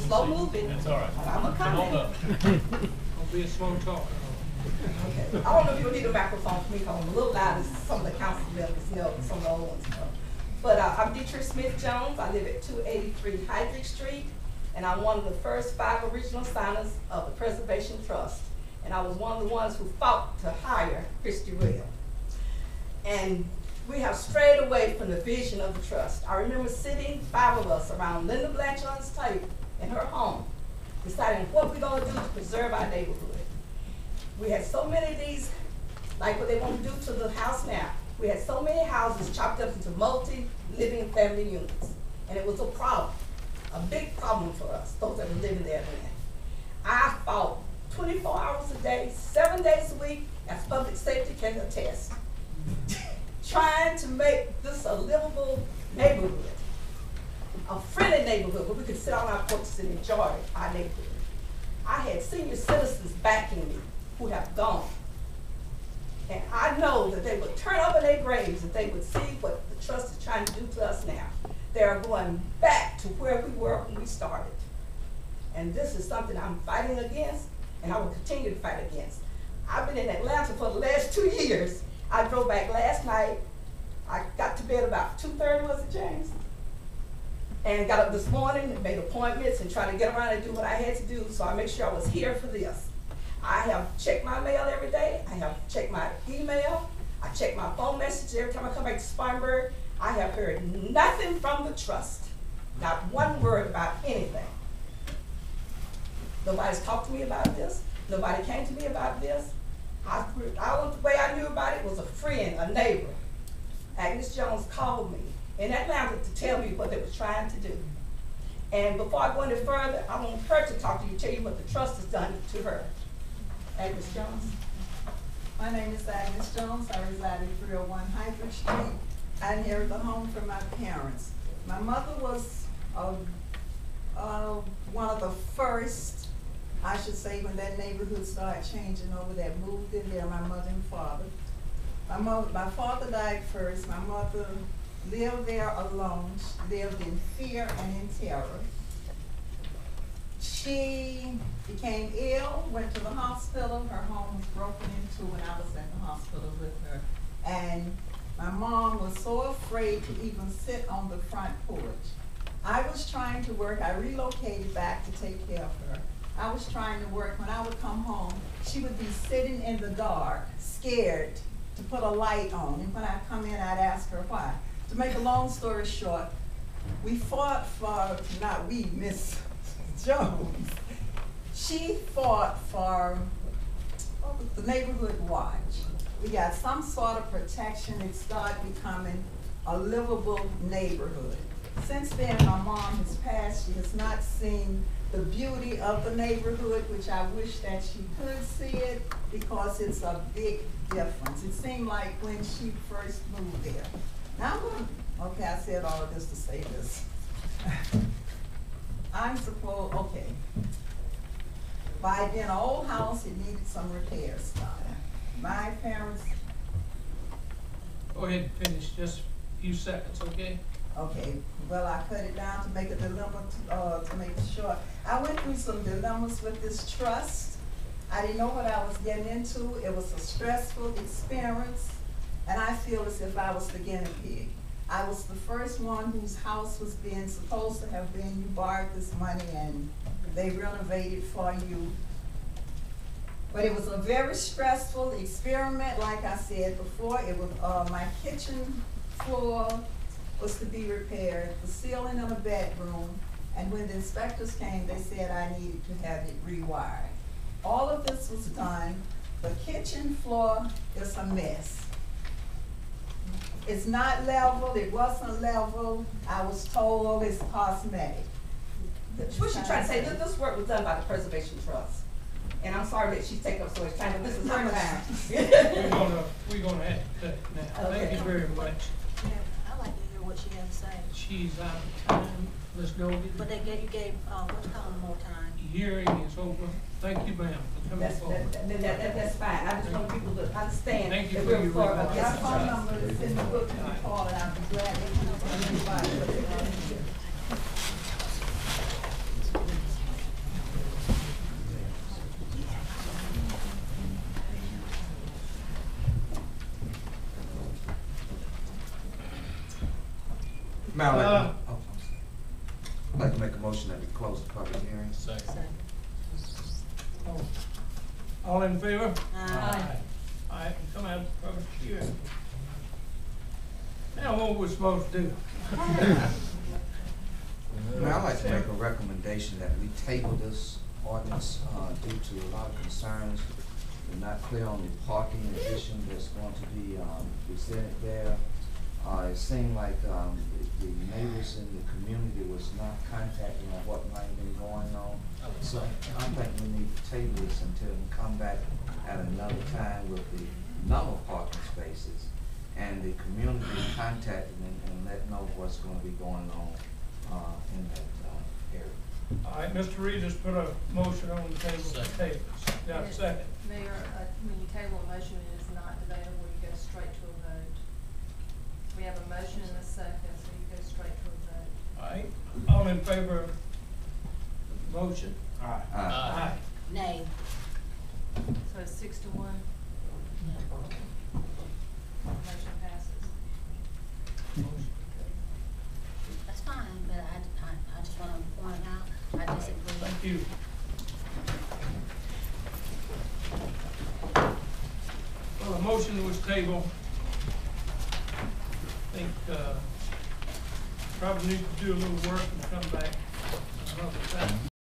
slow moving. That's all right. I'm a Come on comment. up. Don't be a slow talker. Okay. I don't know if you'll need a microphone for me, because I'm a little loud as some of the council members, you know, some of the old ones. But I'm Dietrich Smith Jones. I live at 283 Heydrich Street, and I'm one of the first 5 original signers of the Preservation Trust. And I was one of the ones who fought to hire Christy Real. And we have strayed away from the vision of the trust. I remember sitting, 5 of us, around Linda Blanchard's table in her home, deciding what we're gonna do to preserve our neighborhood. We had so many of these, like what they want to do to the house now. We had so many houses chopped up into multi-living family units. And it was a problem, a big problem for us, those that were living there then. I fought 24 hours a day, 7 days a week, as public safety can attest, trying to make this a livable neighborhood, a friendly neighborhood where we could sit on our porches and enjoy our neighborhood. I had senior citizens backing me who have gone. And I know that they would turn over their graves if they would see what the trust is trying to do to us now. They are going back to where we were when we started. And this is something I'm fighting against, and I will continue to fight against. I've been in Atlanta for the last 2 years. I drove back last night. I got to bed about 2:30, was it, James? And got up this morning and made appointments and tried to get around and do what I had to do, so I make sure I was here for this. I have checked my mail every day. I have checked my email. I check my phone messages every time I come back to Spartanburg. I have heard nothing from the trust, not one word about anything. Nobody's talked to me about this. Nobody came to me about this. The way I knew about it was a friend, a neighbor. Agnes Jones called me in Atlanta to tell me what they were trying to do. And before I go any further, I want her to talk to you, tell you what the trust has done to her. Agnes Jones. My name is Agnes Jones. I reside at 301 Heydrich Street. I inherited the home from my parents. My mother was one of the first, I should say, when that neighborhood started changing over, that moved in there, my mother and father. My father died first. My mother lived there alone. She lived in fear and in terror. She became ill, went to the hospital. Her home was broken into when I was at the hospital with her. And my mom was so afraid to even sit on the front porch. I was trying to work. I relocated back to take care of her. I was trying to work. When I would come home, she would be sitting in the dark, scared to put a light on. And when I come in, I'd ask her why. To make a long story short, we fought for, not we, Miss Jones. She fought for the neighborhood watch. We got some sort of protection. It started becoming a livable neighborhood. Since then, my mom has passed. She has not seen the beauty of the neighborhood, which I wish that she could see it, because it's a big difference. It seemed like when she first moved there. Now, okay, I said all of this to say this. Okay. By being an old house, it needed some repairs done. My parents. Go ahead and finish, just a few seconds, okay? Okay, well, I cut it down to make a dilemma, to make it short. I went through some dilemmas with this trust. I didn't know what I was getting into. It was a stressful experience, and I feel as if I was the guinea pig. I was the first one whose house was supposed to have been, you borrowed this money and they renovated for you. But it was a very stressful experiment. Like I said before, it was my kitchen floor was to be repaired, the ceiling in the bedroom, and when the inspectors came, they said I needed to have it rewired. All of this was done. The kitchen floor is a mess. It's not level, it wasn't level. I was told it's cosmetic. What she's trying to say, this work was done by the Preservation Trust. And I'm sorry that she's taking up so much time, but this is her time. We're gonna have to cut now. Okay. Thank you very much. Yeah, I like to hear what she had to say. She's out of time. Let's go. But you gave, what you call more time? Hearing is over. Thank you, ma'am, for coming forward. That's fine. I just want people to understand Thank you that for we're your for remarks. My against the phone trust. number is in the book, you can call it, I'll be glad to anybody. Mayor, I'd like to make a motion that we close the public hearing. Second. All in favor? Aye. All right, come out of the public hearing. Now, what we're supposed to do? Mayor, I'd like to make a recommendation that we table this ordinance, due to a lot of concerns. We're not clear on the parking addition that's going to be, presented there. It seemed like, the neighbors in the community was not contacting on what might have been going on. So I think we need to table this until we come back at another time with the number of parking spaces and the community contacting and let know what's gonna be going on, in that, area. All right, Mr. Reed just put a motion on the table for tables. Got a second? Mayor, when you table a motion and it's not debatable, you go straight to a vote. We have a motion and a second, so you go straight to a vote. All right, all in favor of the motion? Aye. Nay. So it's 6-1, motion passes. Motion That's fine, but I just wanna point out, I carries. disagree. Thank you. Well, the motion was tabled. I think, probably need to do a little work and come back another time.